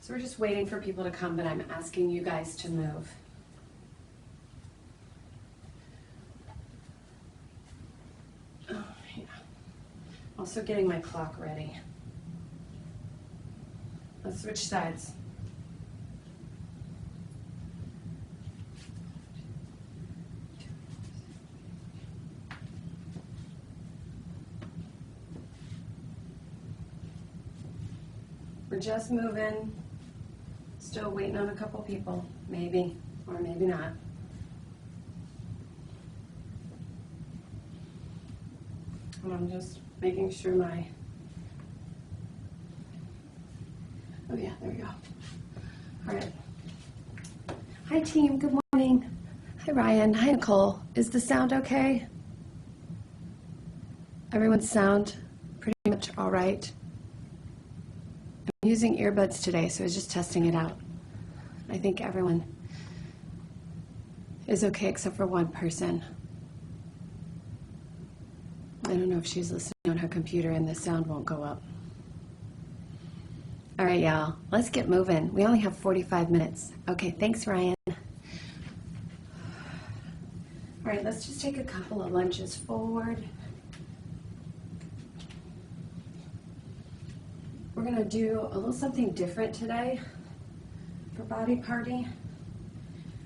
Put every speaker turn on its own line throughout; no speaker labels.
So we're just waiting for people to come, but I'm asking you guys to move. Oh, yeah. Also getting my clock ready. Let's switch sides. We're just moving. Still waiting on a couple people, maybe, or maybe not. And I'm just making sure my, oh yeah, there we go. All right. Hi team, good morning. Hi Ryan, hi Nicole. Is the sound okay? Everyone's sound pretty much all right? I'm using earbuds today, so I was just testing it out. I think everyone is okay except for one person. I don't know if she's listening on her computer and the sound won't go up. All right, y'all, let's get moving. We only have 45 minutes. Okay, thanks, Ryan. All right, let's just take a couple of lunges forward. We're gonna do a little something different today for Body Party.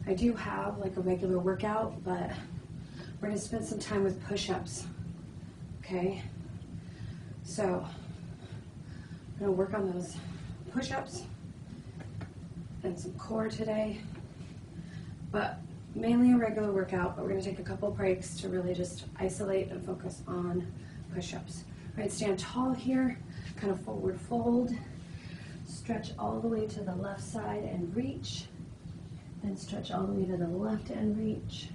I do have like a regular workout, but we're gonna spend some time with push-ups, okay? So I'm gonna work on those push-ups and some core today, but mainly a regular workout, but we're gonna take a couple breaks to really just isolate and focus on push-ups. All right, stand tall here, kind of forward fold, stretch all the way to the left side and reach, then stretch all the way to the left and reach.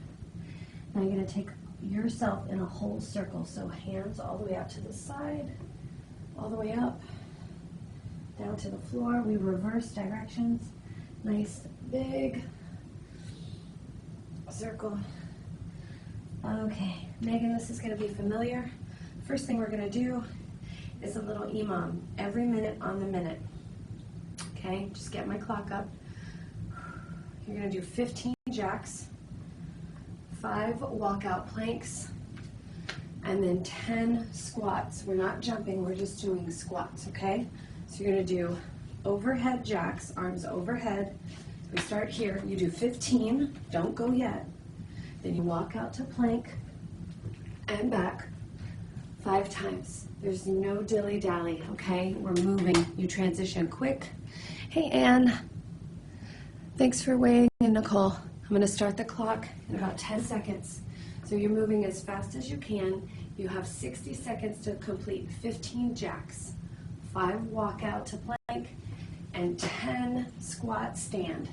Now you're gonna take yourself in a whole circle, so hands all the way out to the side, all the way up, down to the floor. We reverse directions, nice big circle. Okay, Megan, this is gonna be familiar. First thing we're gonna do is a little EMOM, every minute on the minute. Okay, just get my clock up. You're gonna do 15 jacks, 5 walkout planks, and then 10 squats. We're not jumping, we're just doing squats, okay? So you're gonna do overhead jacks, arms overhead. We start here, you do 15, don't go yet. Then you walk out to plank and back 5 times. There's no dilly-dally, okay? We're moving. You transition quick. Hey, Anne. Thanks for weighing in, Nicole. I'm going to start the clock in about 10 seconds. So you're moving as fast as you can. You have 60 seconds to complete 15 jacks, 5 walk out to plank, and 10 squat stand.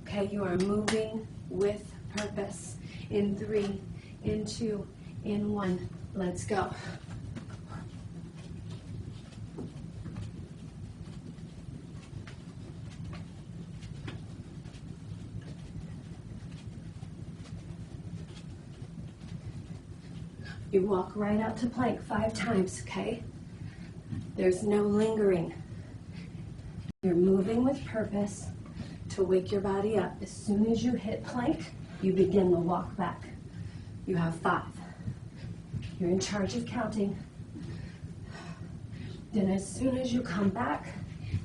Okay, you are moving with purpose. In 3, in 2, in 1. Let's go. You walk right out to plank 5 times, okay? There's no lingering. You're moving with purpose to wake your body up. As soon as you hit plank, you begin the walk back. You have 5. You're in charge of counting. Then as soon as you come back,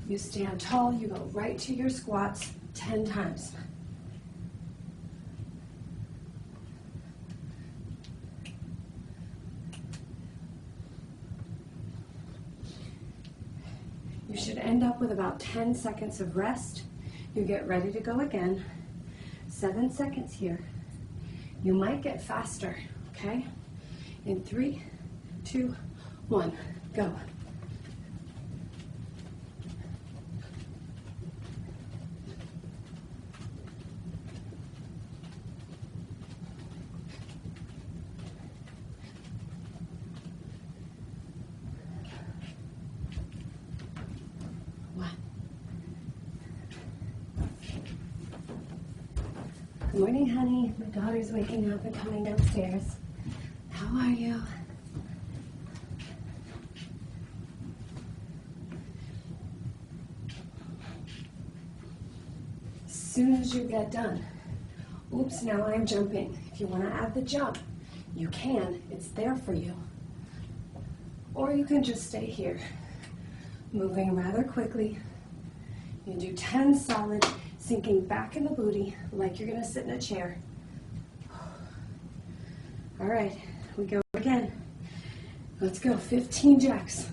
you stand tall, you go right to your squats 10 times. You should end up with about 10 seconds of rest. You get ready to go again. 7 seconds here. You might get faster, okay? In 3, 2, 1, go. Good morning, honey. My daughter's waking up and coming downstairs. How are you? soon as you get done, oops, now I'm jumping. If you want to add the jump, you can. It's there for you. Or you can just stay here, moving rather quickly. You do 10 solid, sinking back in the booty like you're going to sit in a chair. All right, we go again. Let's go, 15 jacks.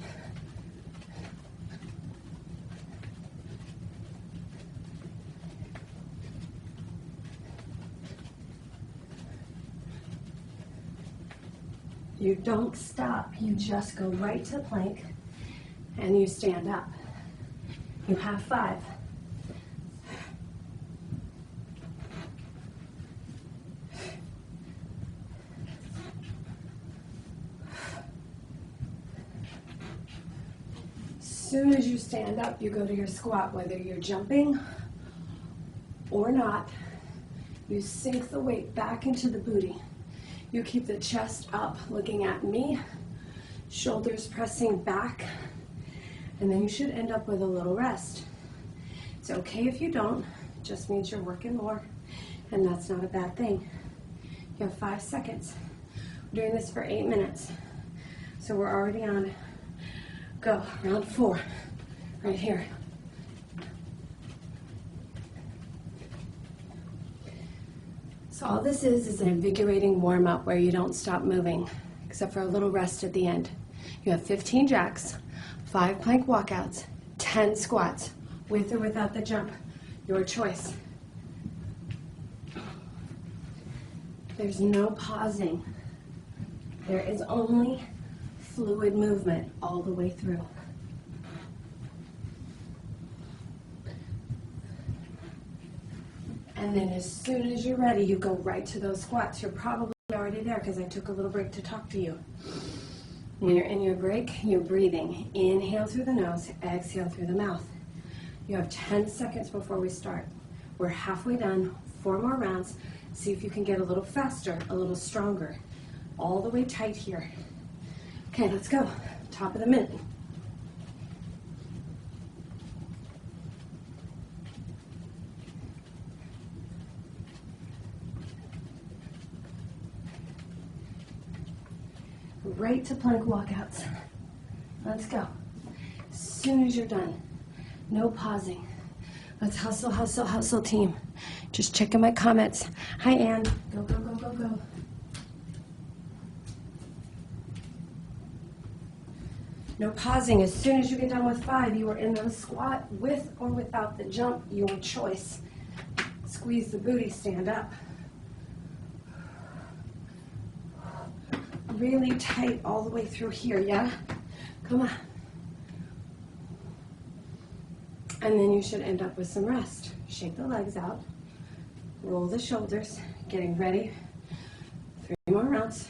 You don't stop, you just go right to plank and you stand up. You have 5. As soon as you stand up, you go to your squat, whether you're jumping or not. You sink the weight back into the booty. You keep the chest up, looking at me, shoulders pressing back, and then you should end up with a little rest. It's okay if you don't, it just means you're working more, and that's not a bad thing. You have 5 seconds. We're doing this for 8 minutes, so we're already on. Go, round 4, right here. So all this is an invigorating warm-up where you don't stop moving, except for a little rest at the end. You have 15 jacks, 5 plank walkouts, 10 squats, with or without the jump. Your choice. There's no pausing. There is only fluid movement all the way through. And then as soon as you're ready, you go right to those squats. You're probably already there because I took a little break to talk to you. When you're in your break, you're breathing. Inhale through the nose, exhale through the mouth. You have 10 seconds before we start. We're halfway done, 4 more rounds. See if you can get a little faster, a little stronger. All the way tight here. Okay, let's go. Top of the minute. Right to plank walkouts. Let's go. As soon as you're done, no pausing. Let's hustle, hustle, hustle, team. Just checking my comments. Hi, Ann. Go, go, go, go, go. No pausing. As soon as you get done with 5, you are in the squat with or without the jump, your choice. Squeeze the booty, stand up. Really tight all the way through here, yeah? Come on. And then you should end up with some rest. Shake the legs out. Roll the shoulders. Getting ready. 3 more rounds.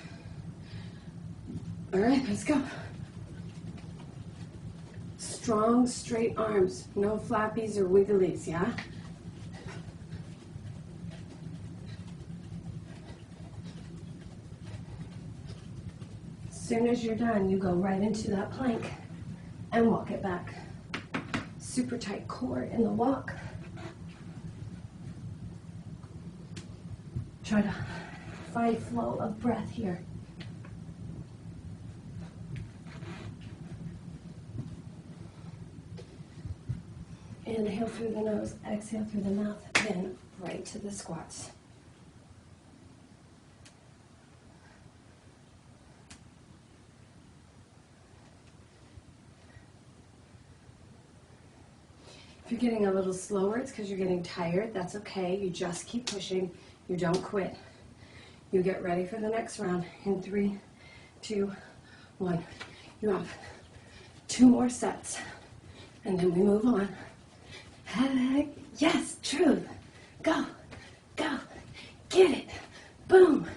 All right, let's go. Strong, straight arms. No flappies or wigglies, yeah? As soon as you're done, you go right into that plank and walk it back. Super tight core in the walk. Try to find flow of breath here. Inhale through the nose, exhale through the mouth, then right to the squats. If you're getting a little slower, it's because you're getting tired. That's okay. You just keep pushing. You don't quit. You get ready for the next round in 3, 2, 1. You have 2 more sets, and then we move on. Yes, Truth. Go, go, get it. Boom.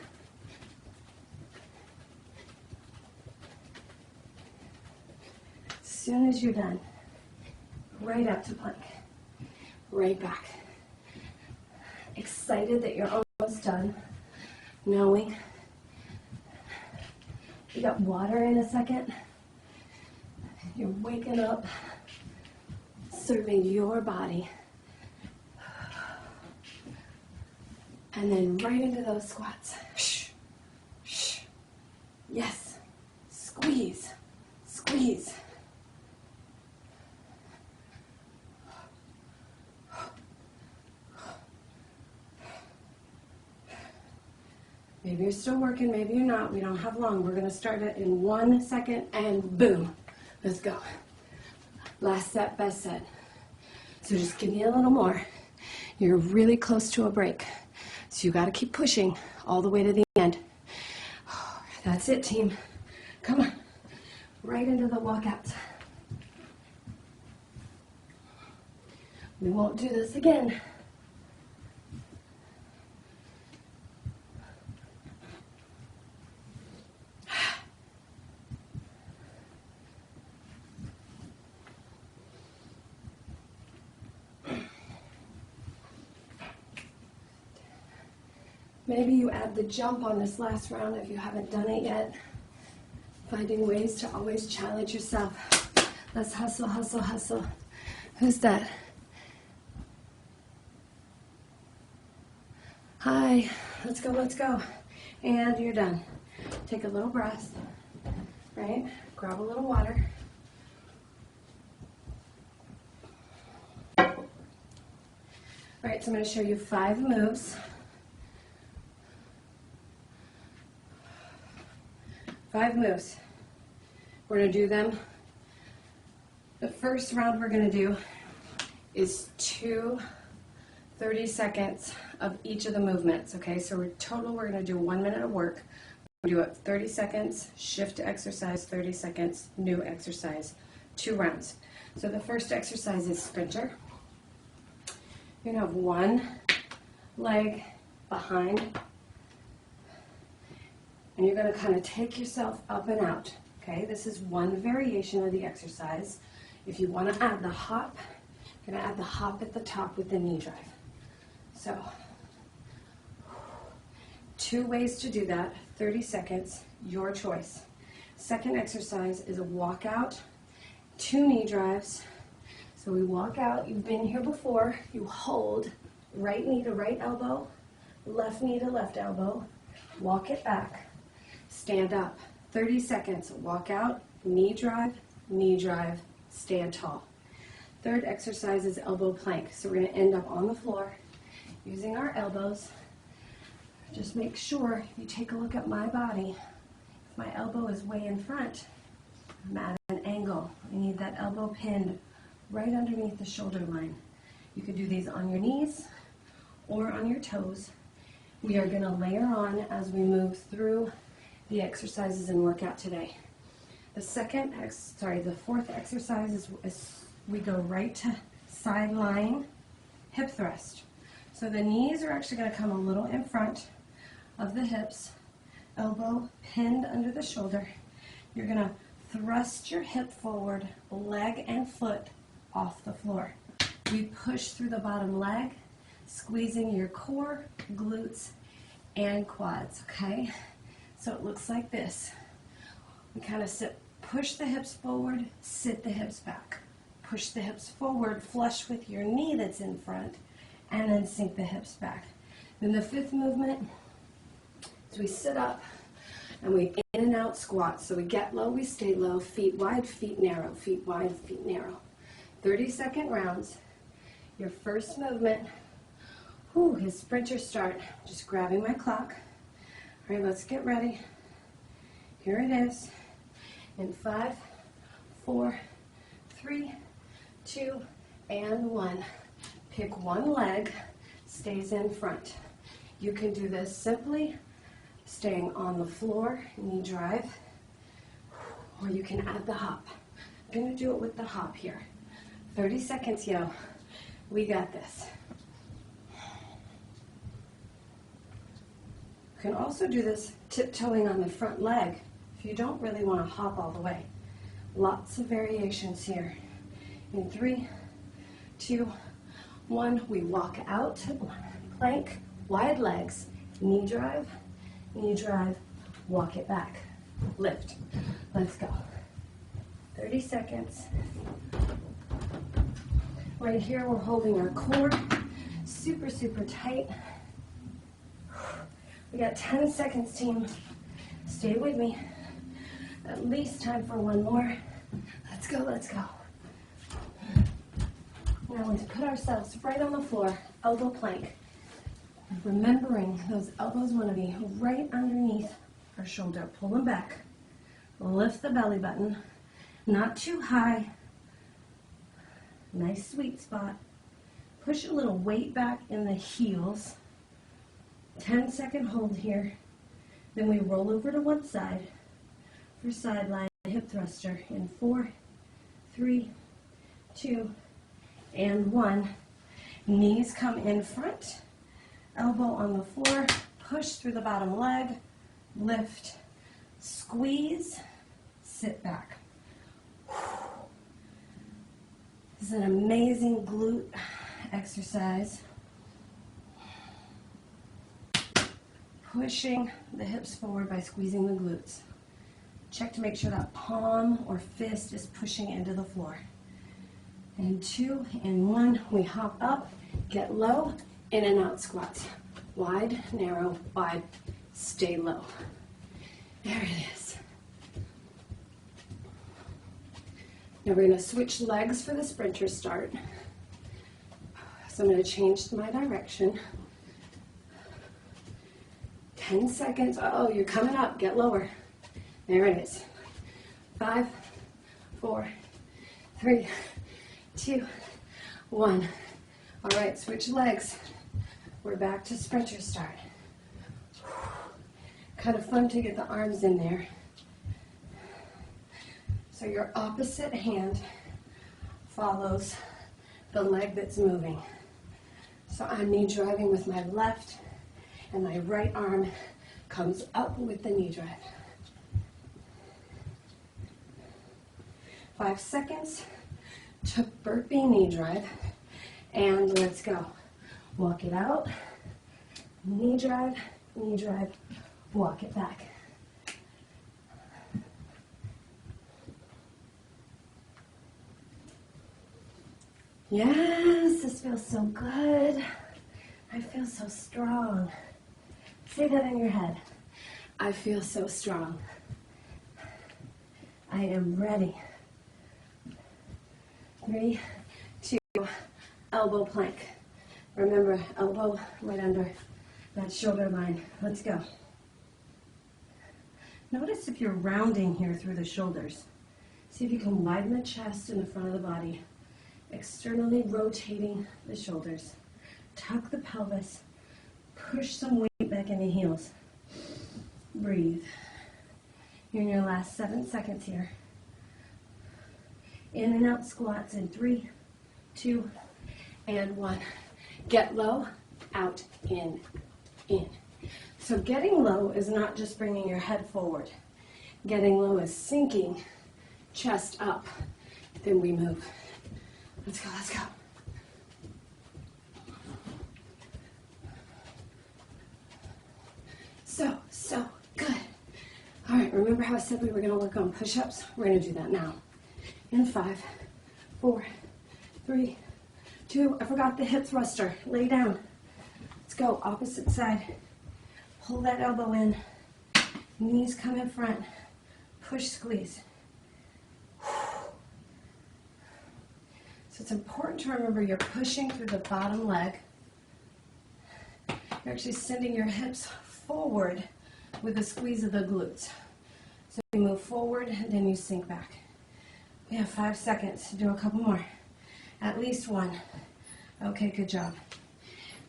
As soon as you're done, right up to plank, right back. Excited that you're almost done, knowing you got water in a second. You're waking up, serving your body. And then right into those squats. Yes. Squeeze. Squeeze. Maybe you're still working, maybe you're not. We don't have long. We're going to start it in 1 second and boom. Let's go. Last set, best set. So just give me a little more. You're really close to a break. So you got to keep pushing all the way to the end. That's it, team. Come on. Right into the walkouts. We won't do this again. Maybe you add the jump on this last round if you haven't done it yet. Finding ways to always challenge yourself. Let's hustle, hustle, hustle. Who's that? Hi, let's go, let's go. And you're done. Take a little breath, right? Grab a little water. All right, so I'm going to show you 5 moves. 5 moves. We're going to do them. The first round we're going to do is 2 30 seconds of each of the movements, okay? So we're going to do 1 minute of work. We'll do it 30 seconds, shift to exercise, 30 seconds, new exercise, 2 rounds. So the first exercise is sprinter. You're going to have 1 leg behind, and you're going to kind of take yourself up and out, okay? This is one variation of the exercise. If you want to add the hop, you're going to add the hop at the top with the knee drive. So, 2 ways to do that, 30 seconds, your choice. Second exercise is a walkout, 2 knee drives. So we walk out, you've been here before, you hold right knee to right elbow, left knee to left elbow, walk it back, stand up, 30 seconds, walk out, knee drive, stand tall. Third exercise is elbow plank. So we're going to end up on the floor using our elbows. Just make sure you take a look at my body. If my elbow is way in front, I'm at an angle. I need that elbow pinned right underneath the shoulder line. You can do these on your knees or on your toes. We are going to layer on as we move through the exercises and workout today. The fourth exercise is we go right to side lying hip thrust. So the knees are actually going to come a little in front of the hips, elbow pinned under the shoulder. You're going to thrust your hip forward, leg and foot off the floor. We push through the bottom leg, squeezing your core, glutes, and quads, okay? So it looks like this. We kind of sit, push the hips forward, sit the hips back. Push the hips forward, flush with your knee that's in front, and then sink the hips back. Then the 5th movement is we sit up and we in and out squat. So we get low, we stay low, feet wide, feet narrow, feet wide, feet narrow. 30-second rounds. Your first movement is sprinter start. Just grabbing my clock. All right, let's get ready. Here it is. In 5, 4, 3, 2, and 1. Pick one leg, stays in front. You can do this simply staying on the floor, knee drive, or you can add the hop. I'm going to do it with the hop here. 30 seconds, yo. We got this. You can also do this tiptoeing on the front leg if you don't really want to hop all the way. Lots of variations here. In 3, 2, 1, we walk out, plank, wide legs, knee drive, walk it back, lift. Let's go. 30 seconds. Right here, we're holding our core super, super tight. We got 10 seconds, team. Stay with me. At least time for one more. Let's go, let's go. Now let's put ourselves right on the floor, elbow plank. Remembering those elbows want to be right underneath our shoulder. Pull them back. Lift the belly button. Not too high. Nice sweet spot. Push a little weight back in the heels. 10-second hold here. Then we roll over to one side for sideline hip thruster in 4, 3, 2, and 1. Knees come in front. Elbow on the floor. Push through the bottom leg. Lift. Squeeze. Sit back. This is an amazing glute exercise. Pushing the hips forward by squeezing the glutes. Check to make sure that palm or fist is pushing into the floor. And 2 and 1, we hop up, get low, in and out squats. Wide, narrow, wide, stay low. There it is. Now we're going to switch legs for the sprinter start. So I'm going to change my direction. 10 seconds. Oh, you're coming up. Get lower. There it is. 5, 4, 3, 2, 1. All right, switch legs. We're back to sprinter start. Kind of fun to get the arms in there. So your opposite hand follows the leg that's moving. So I'm knee driving with my left, and my right arm comes up with the knee drive. 5 seconds to burpee knee drive, and let's go. Walk it out, knee drive, walk it back. Yes, this feels so good. I feel so strong. Say that in your head. I feel so strong. I am ready. 3, 2, elbow plank. Remember, elbow right under that shoulder line. Let's go. Notice if you're rounding here through the shoulders. See if you can widen the chest in the front of the body. Externally rotating the shoulders. Tuck the pelvis. Push some weight back in the heels. Breathe. You're in your last 7 seconds here. In and out squats in 3, 2, and 1. Get low, out, in, in. So getting low is not just bringing your head forward. Getting low is sinking, chest up. Then we move. Let's go, let's go. So good. All right, remember how I said we were going to work on push-ups? We're going to do that now. In 5, 4, 3, 2, I forgot the hip thruster. Lay down. Let's go, opposite side. Pull that elbow in. Knees come in front. Push, squeeze. So it's important to remember you're pushing through the bottom leg. You're actually sending your hips forward with a squeeze of the glutes. So you move forward, and then you sink back. We have 5 seconds to do a couple more. At least one. Okay, good job.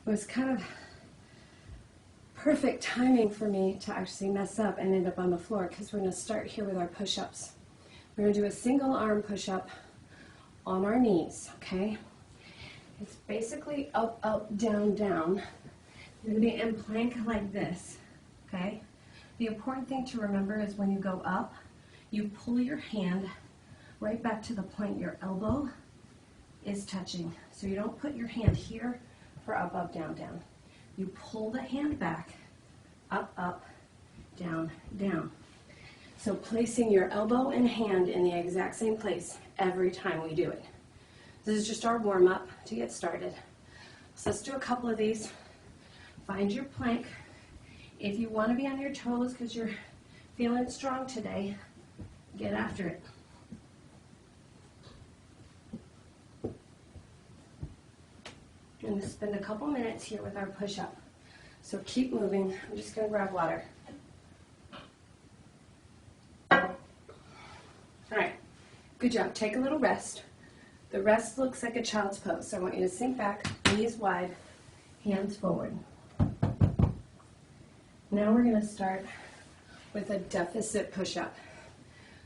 It was kind of perfect timing for me to actually mess up and end up on the floor, because we're going to start here with our push-ups. We're going to do a single arm push-up on our knees, okay? It's basically up, up, down, down. You're going to be in plank like this, okay? The important thing to remember is when you go up, you pull your hand right back to the point your elbow is touching. So you don't put your hand here for up, up, down, down. You pull the hand back, up, up, down, down. So placing your elbow and hand in the exact same place every time we do it. This is just our warm-up to get started. So let's do a couple of these. Find your plank If you want to be on your toes because you're feeling strong today, get after it. I'm going to spend a couple minutes here with our push-up. So keep moving. I'm just going to grab water. All right. Good job. Take a little rest. The rest looks like a child's pose. So I want you to sink back, knees wide, hands forward. Now we're going to start with a deficit push-up.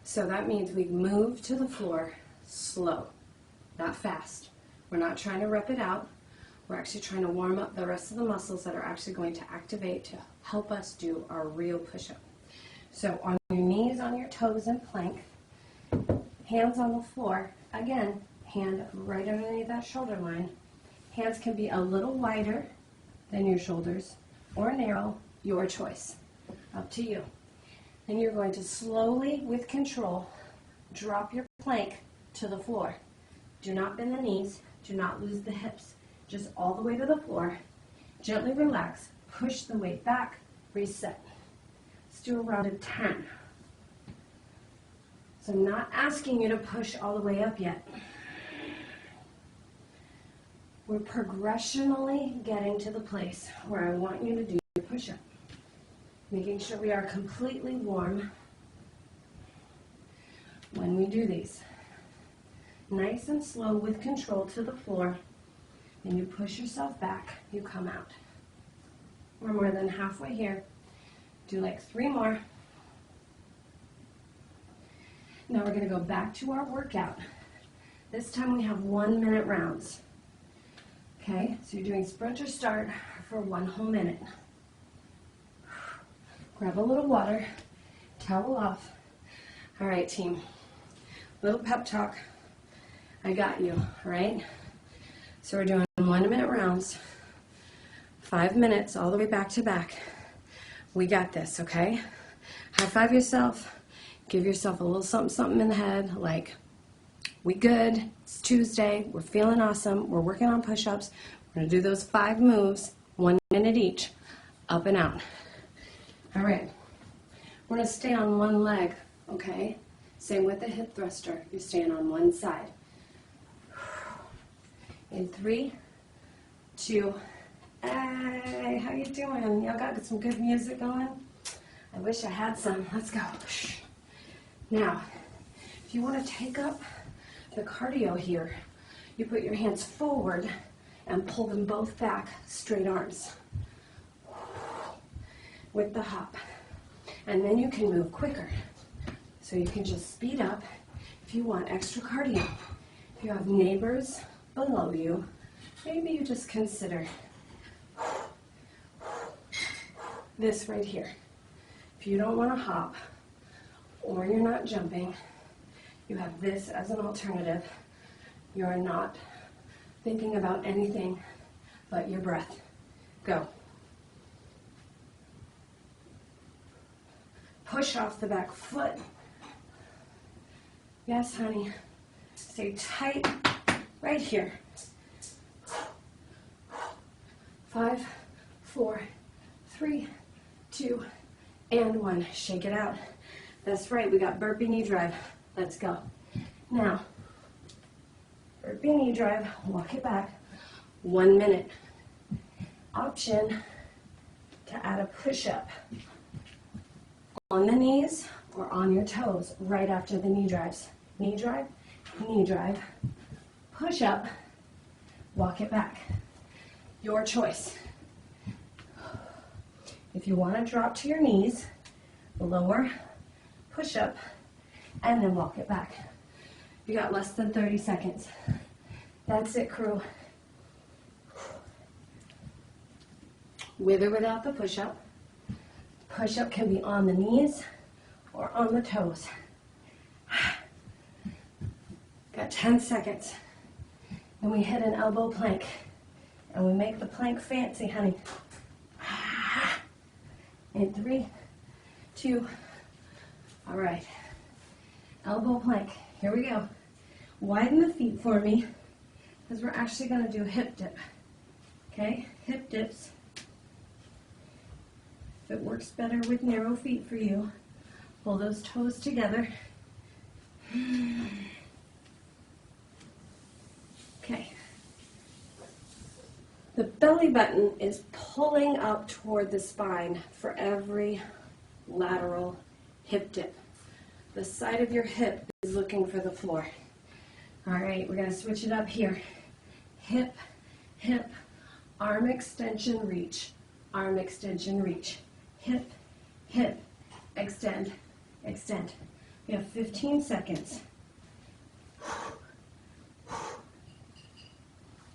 So that means we move to the floor slow, not fast. We're not trying to rep it out. We're actually trying to warm up the rest of the muscles that are actually going to activate to help us do our real push-up. So on your knees, on your toes in plank, hands on the floor. Again, hand right underneath that shoulder line. Hands can be a little wider than your shoulders or narrow, your choice. Up to you. Then you're going to slowly, with control, drop your plank to the floor. Do not bend the knees. Do not lose the hips. Just all the way to the floor. Gently relax. Push the weight back. Reset. Let's do a round of 10. So I'm not asking you to push all the way up yet. We're progressionally getting to the place where I want you to do your push-up. Making sure we are completely warm when we do these. Nice and slow with control to the floor. Then you push yourself back, you come out. We're more than halfway here. Do like 3 more. Now we're going to go back to our workout. This time we have 1-minute rounds. Okay, so you're doing sprint or start for 1 whole minute. Grab a little water, towel off. All right, team. Little pep talk. I got you, all right? So we're doing 1-minute rounds, 5 minutes, all the way back to back. We got this, okay? High five yourself. Give yourself a little something, something in the head, like, we good, it's Tuesday, we're feeling awesome, we're working on push-ups. We're going to do those 5 moves, 1 minute each, up and out. All right. We're going to stay on one leg, okay? Same with the hip thruster. You're staying on one side. In 3, 2, hey, how you doing? Y'all got some good music going? I wish I had some. Let's go. Now, if you want to take up the cardio here, you put your hands forward and pull them both back, straight arms, with the hop. And then you can move quicker. So you can just speed up if you want extra cardio. If you have neighbors below you, maybe you just consider this right here. If you don't want to hop or you're not jumping, you have this as an alternative. You're not thinking about anything but your breath. Go. Push off the back foot. Yes, honey. Stay tight right here. 5, 4, 3, 2, and 1. Shake it out. That's right, we got burpee knee drive. Let's go. Now, burpee knee drive, walk it back. 1 minute. Option to add a push-up on the knees or on your toes right after the knee drives. Knee drive, push up, walk it back. Your choice. If you want to drop to your knees, lower, push up, and then walk it back. You got less than 30 seconds. That's it, crew. With or without the push-up. Push-up can be on the knees or on the toes. Got 10 seconds. And we hit an elbow plank. And we make the plank fancy, honey. In 3, 2, all right. Elbow plank. Here we go. Widen the feet for me, because we're actually going to do a hip dip. Okay? Hip dips. If it works better with narrow feet for you, pull those toes together. Okay. The belly button is pulling up toward the spine for every lateral hip dip. The side of your hip is looking for the floor. All right, we're going to switch it up here. Hip, hip, arm extension, reach. Arm extension, reach. Hip, hip, extend, extend. We have 15 seconds.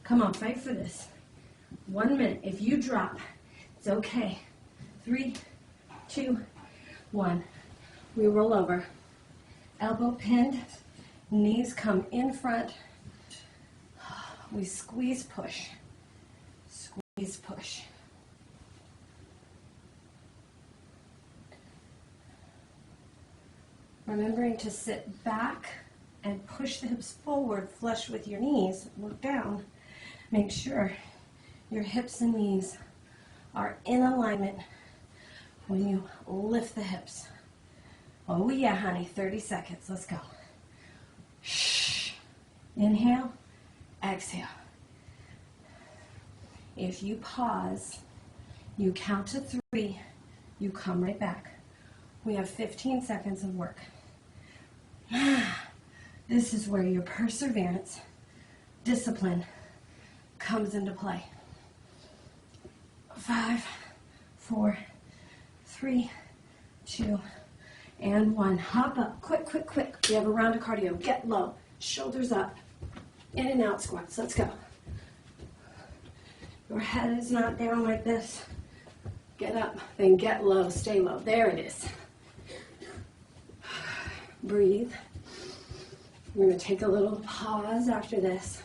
Come on, fight for this. 1 minute. If you drop, it's okay. 3, 2, 1. We roll over. Elbow pinned. Knees come in front. We squeeze, push. Squeeze, push. Remembering to sit back and push the hips forward, flush with your knees. Look down. Make sure your hips and knees are in alignment when you lift the hips. Oh yeah, honey, 30 seconds. Let's go. Shh. Inhale, exhale. If you pause, you count to 3, you come right back. We have 15 seconds of work. This is where your perseverance, discipline comes into play. 5, 4, 3, 2, and 1. Hop up. Quick, quick, quick. We have a round of cardio. Get low. Shoulders up. In and out squats. Let's go. Your head is not down like this. Get up. Then get low. Stay low. There it is. Breathe. We're going to take a little pause after this.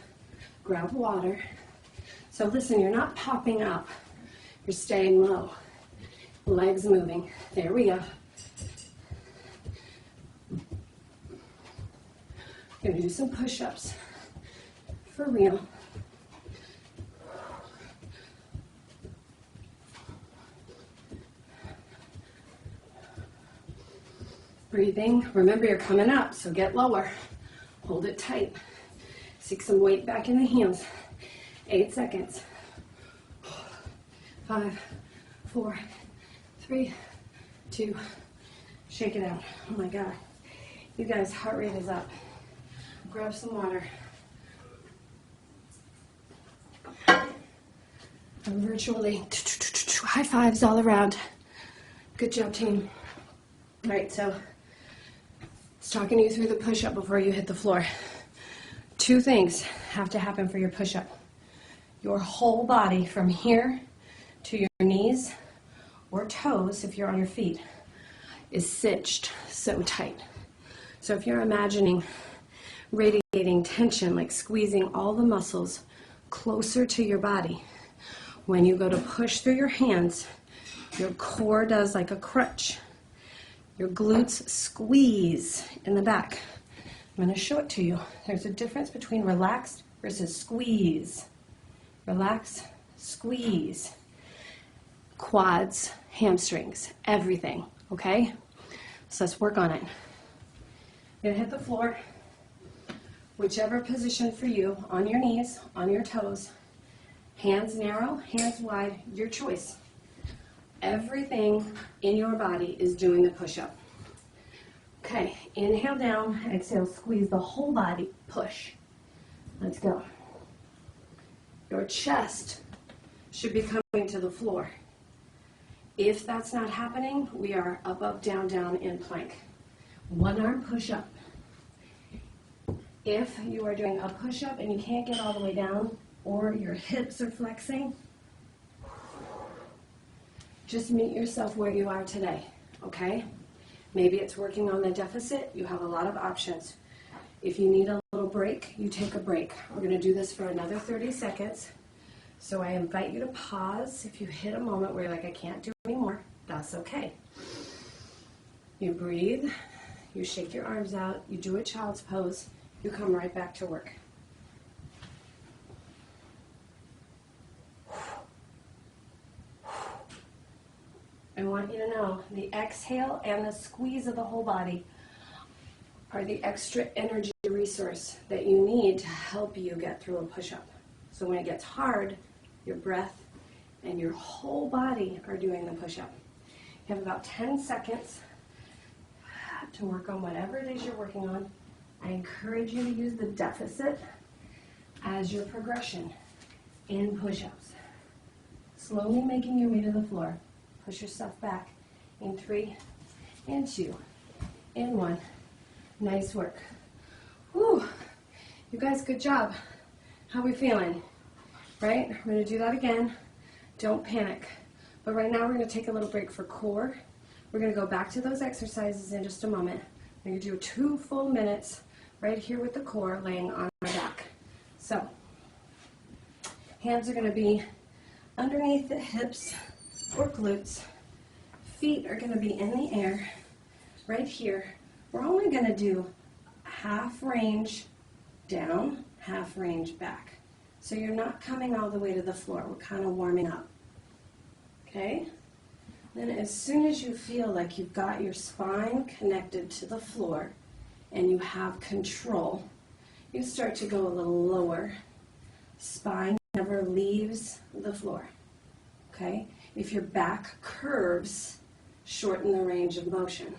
Grab water. So listen, you're not popping up. You're staying low. Legs moving. There we go. Going to do some push-ups. For real. Breathing. Remember, you're coming up, so get lower. Hold it tight. Stick some weight back in the hands. 8 seconds. 5, 4, 3, 2. Shake it out. Oh my God. You guys, heart rate is up. Grab some water. Virtually high fives all around. Good job, team. All right, so I was talking you through the push-up before you hit the floor. 2 things have to happen for your push-up. Your whole body from here to your knees or toes, if you're on your feet, is cinched so tight. So if you're imagining radiating tension, like squeezing all the muscles closer to your body, when you go to push through your hands, your core does like a crunch. Your glutes squeeze in the back. I'm going to show it to you. There's a difference between relaxed versus squeeze. Relax, squeeze. Quads, hamstrings, everything, okay? So let's work on it. You're going to hit the floor, whichever position for you, on your knees, on your toes, hands narrow, hands wide, your choice. Everything in your body is doing the push-up. Okay, inhale down, exhale, squeeze the whole body, push. Let's go. Your chest should be coming to the floor. If that's not happening, we are up, up, down, down in plank. 1 arm push-up. If you are doing a push-up and you can't get all the way down, or your hips are flexing, just meet yourself where you are today, okay? Maybe it's working on the deficit. You have a lot of options. If you need a little break, you take a break. We're going to do this for another 30 seconds. So I invite you to pause. If you hit a moment where you're like, I can't do anymore, that's okay. You breathe. You shake your arms out. You do a child's pose. You come right back to work. I want you to know the exhale and the squeeze of the whole body are the extra energy resource that you need to help you get through a push-up. So when it gets hard, your breath and your whole body are doing the push-up. You have about 10 seconds to work on whatever it is you're working on. I encourage you to use the deficit as your progression in push-ups. Slowly making your way to the floor. Push yourself back in 3, in 2, in 1. Nice work. Whew. You guys, good job. How are we feeling? Right? We're going to do that again. Don't panic. But right now we're going to take a little break for core. We're going to go back to those exercises in just a moment. We're going to do 2 full minutes right here with the core laying on our back. So, hands are going to be underneath the hips or glutes. Feet are going to be in the air right here. We're only going to do half range down, half range back. So you're not coming all the way to the floor. We're kind of warming up. Okay? Then as soon as you feel like you've got your spine connected to the floor and you have control, you start to go a little lower. Spine never leaves the floor. Okay? If your back curves, shorten the range of motion.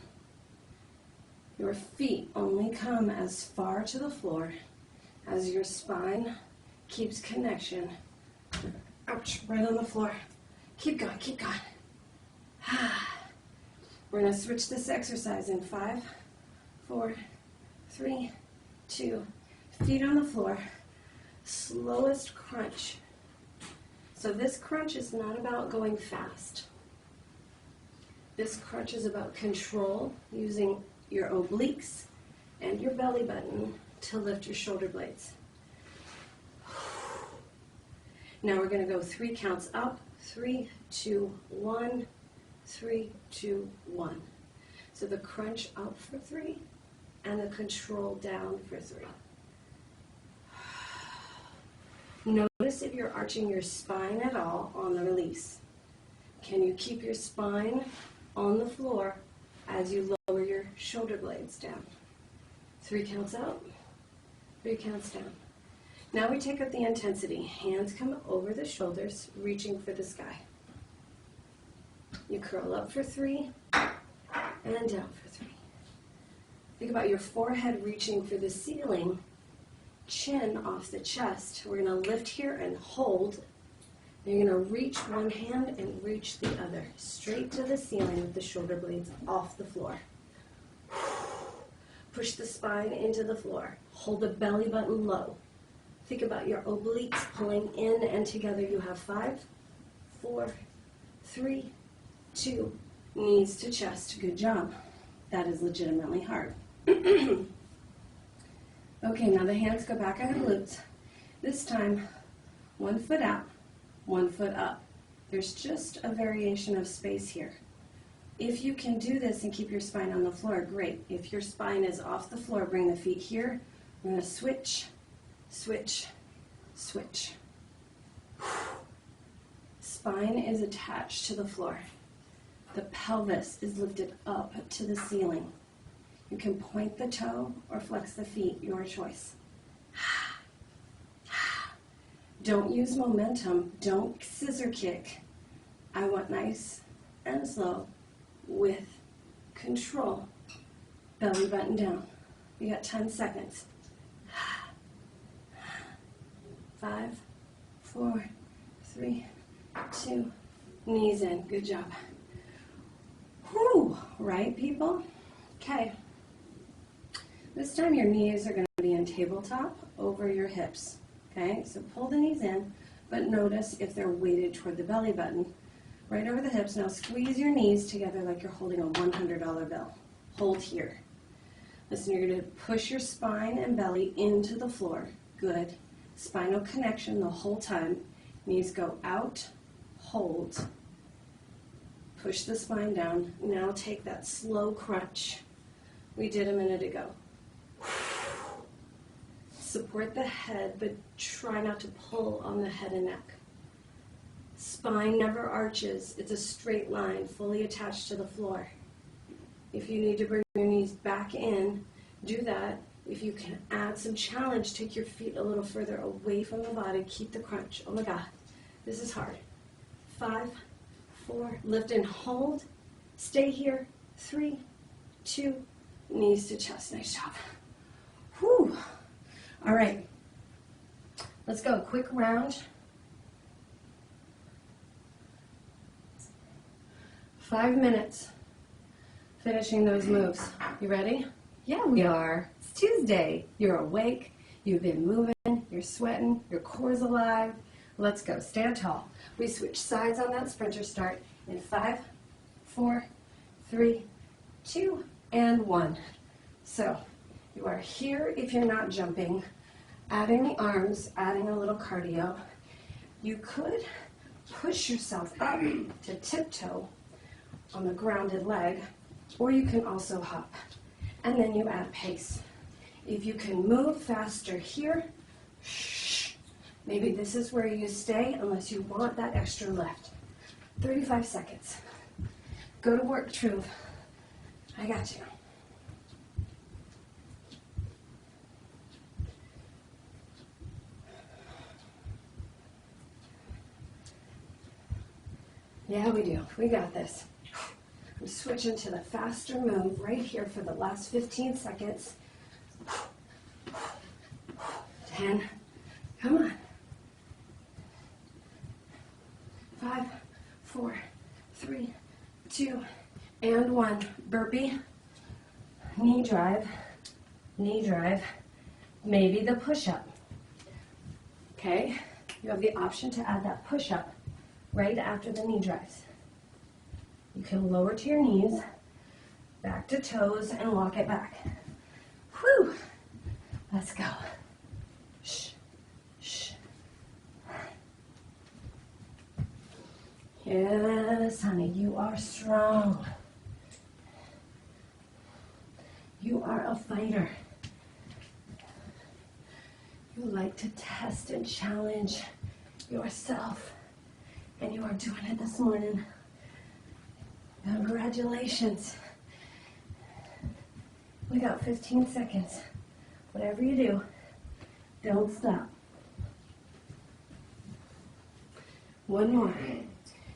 Your feet only come as far to the floor as your spine keeps connection. Ouch, right on the floor. Keep going, keep going. We're going to switch this exercise in 5, 4, 3, 2. Feet on the floor. Slowest crunch. So this crunch is not about going fast. This crunch is about control, using your obliques and your belly button to lift your shoulder blades. Now we're going to go 3 counts up. 3, 2, 1. 3, 2, 1. So the crunch up for 3 and the control down for 3. Notice if you're arching your spine at all on the release. Can you keep your spine on the floor as you lower your shoulder blades down? 3 counts out, 3 counts down. Now we take up the intensity. Hands come over the shoulders, reaching for the sky. You curl up for 3 and down for 3. Think about your forehead reaching for the ceiling, chin off the chest. We're going to lift here and hold. You're going to reach one hand and reach the other, straight to the ceiling with the shoulder blades off the floor. Push the spine into the floor. Hold the belly button low. Think about your obliques pulling in and together. You have 5, 4, 3, 2, knees to chest. Good job. That is legitimately hard. Okay, now the hands go back on the glutes. This time, 1 foot out, 1 foot up. There's just a variation of space here. If you can do this and keep your spine on the floor, great. If your spine is off the floor, bring the feet here. We're going to switch, switch, switch. Spine is attached to the floor. The pelvis is lifted up to the ceiling. You can point the toe or flex the feet, your choice. Don't use momentum. Don't scissor kick. I want nice and slow with control. Belly button down. We got 10 seconds. 5, 4, 3, 2, knees in. Good job. Whew, right, people? Okay. This time your knees are going to be in tabletop over your hips. Okay, so pull the knees in, but notice if they're weighted toward the belly button, right over the hips. Now squeeze your knees together like you're holding a $100 bill. Hold here. Listen, you're going to push your spine and belly into the floor. Good. Spinal connection the whole time. Knees go out, hold. Push the spine down. Now take that slow crunch we did a minute ago. Support the head, but try not to pull on the head and neck. Spine never arches. It's a straight line, fully attached to the floor. If you need to bring your knees back in, do that. If you can add some challenge, take your feet a little further away from the body. Keep the crunch. Oh my God, this is hard. 5, 4, lift and hold. Stay here. 3, 2, knees to chest. Nice job. Whew. All right. Let's go. Quick round. 5 minutes. Finishing those moves. You ready? Yeah, we are. It's Tuesday. You're awake. You've been moving. You're sweating. Your core's alive. Let's go. Stand tall. We switch sides on that sprinter start in 5, 4, 3, 2, and 1. So you are here if you're not jumping, adding the arms, adding a little cardio. You could push yourself up to tiptoe on the grounded leg, or you can also hop. And then you add pace. If you can move faster here, maybe this is where you stay unless you want that extra lift. 35 seconds. Go to work, Truve. I got you. Yeah, we do. We got this. I'm switching to the faster move right here for the last 15 seconds. 10. Come on. 5, 4, 3, 2, and 1. Burpee. Knee drive. Knee drive. Maybe the push-up. Okay? You have the option to add that push-up right after the knee drives. You can lower to your knees, back to toes, and walk it back. Whew! Let's go. Shh. Shh. Yes, honey, you are strong. You are a fighter. You like to test and challenge yourself, and you are doing it this morning. Congratulations. We got 15 seconds. Whatever you do, don't stop. 1 more.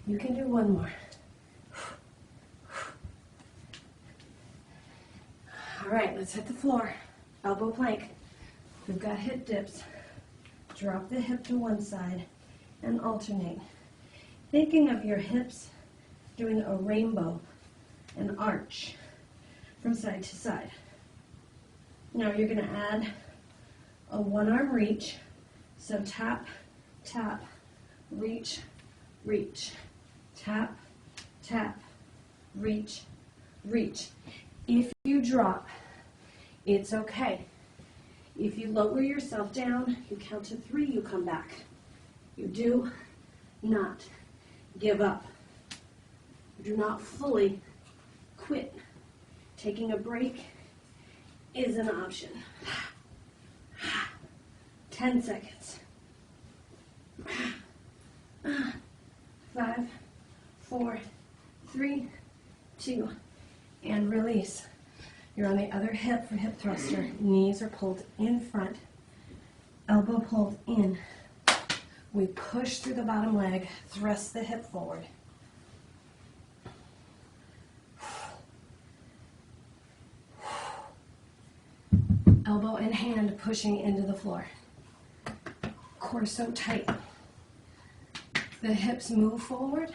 You can do 1 more. All right, let's hit the floor. Elbow plank. We've got hip dips. Drop the hip to one side and alternate. Thinking of your hips doing a rainbow, an arch from side to side. Now you're going to add a 1-arm reach. So tap, tap, reach, reach. Tap, tap, reach, reach. If you drop, it's okay. If you lower yourself down, you count to 3, you come back. You do not give up. Do not fully quit. Taking a break is an option. 10 seconds. 5, 4, 3, 2, and release. You're on the other hip for hip thruster. Knees are pulled in front, elbow pulled in. We push through the bottom leg, thrust the hip forward. Elbow and hand pushing into the floor. Core so tight. The hips move forward.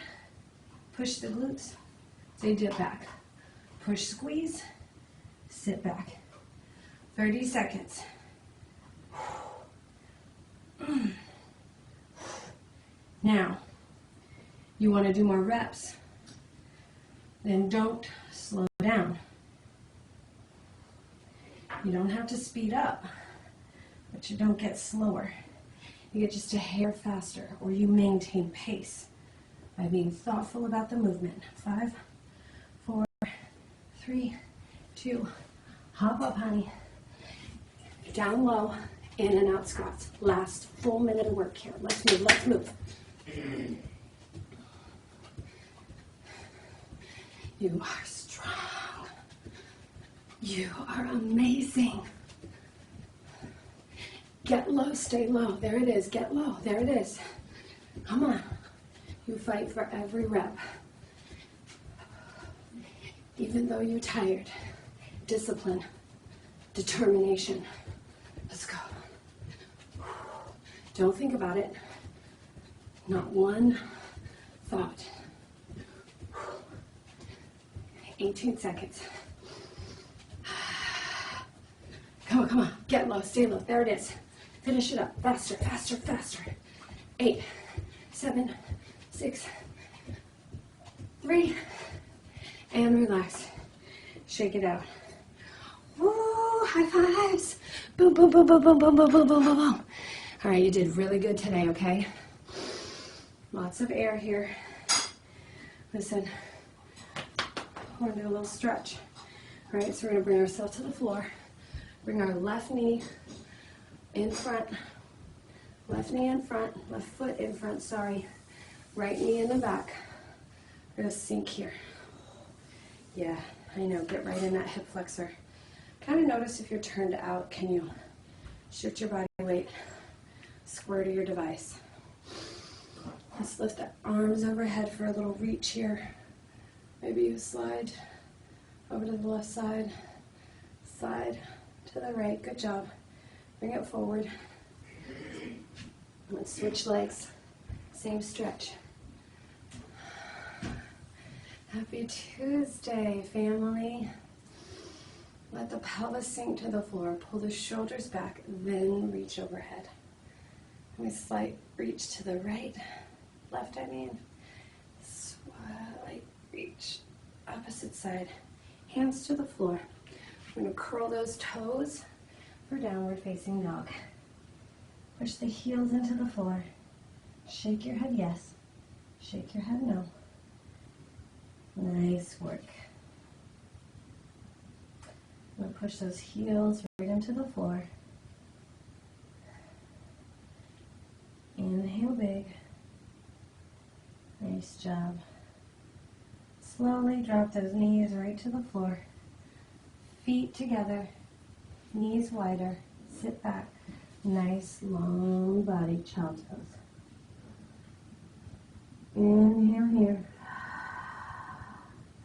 Push the glutes. They dip back. Push, squeeze. Sit back. 30 seconds. Now, you want to do more reps. Then don't slow down. You don't have to speed up, but you don't get slower. You get just a hair faster, or you maintain pace by being thoughtful about the movement. 5, 4, 3, 2, hop up, honey. Down low, in and out squats. Last full minute of work here. Let's move, let's move. You are strong. You are amazing. Get low, stay low. There it is. Get low. There it is. Come on. You fight for every rep. Even though you're tired. Discipline. Determination. Let's go. Don't think about it. Not one thought. 18 seconds. Come on, come on. Get low, stay low. There it is. Finish it up. Faster, faster, faster. 8, 7, 6, 3, and relax. Shake it out. Woo, high fives. Boom, boom, boom, boom, boom, boom, boom, boom, boom, boom, boom. All right, you did really good today, okay? Lots of air here. Listen, we're gonna do a little stretch. All right, so we're gonna bring ourselves to the floor. Bring our left knee in front, left knee in front, left foot in front, sorry. Right knee in the back. We're gonna sink here. Yeah, I know, get right in that hip flexor. Kind of notice if you're turned out, can you shift your body weight square to your device. Let's lift the arms overhead for a little reach here. Maybe you slide over to the left side, side to the right. Good job. Bring it forward. Let's switch legs. Same stretch. Happy Tuesday, family. Let the pelvis sink to the floor. Pull the shoulders back, then reach overhead. And a slight reach to the right, left I mean. Slight reach, opposite side. Hands to the floor. We're going to curl those toes for downward facing dog. Push the heels into the floor. Shake your head yes. Shake your head no. Nice work. I'm going to push those heels right into the floor. Inhale big. Nice job. Slowly drop those knees right to the floor. Feet together. Knees wider. Sit back. Nice long body, child's pose. Inhale here.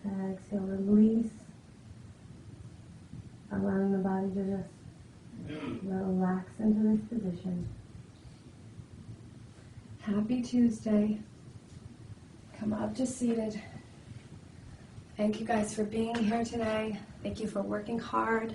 Exhale, release. Allowing the body to just relax into this position. Happy Tuesday. Come up to seated. Thank you guys for being here today. Thank you for working hard.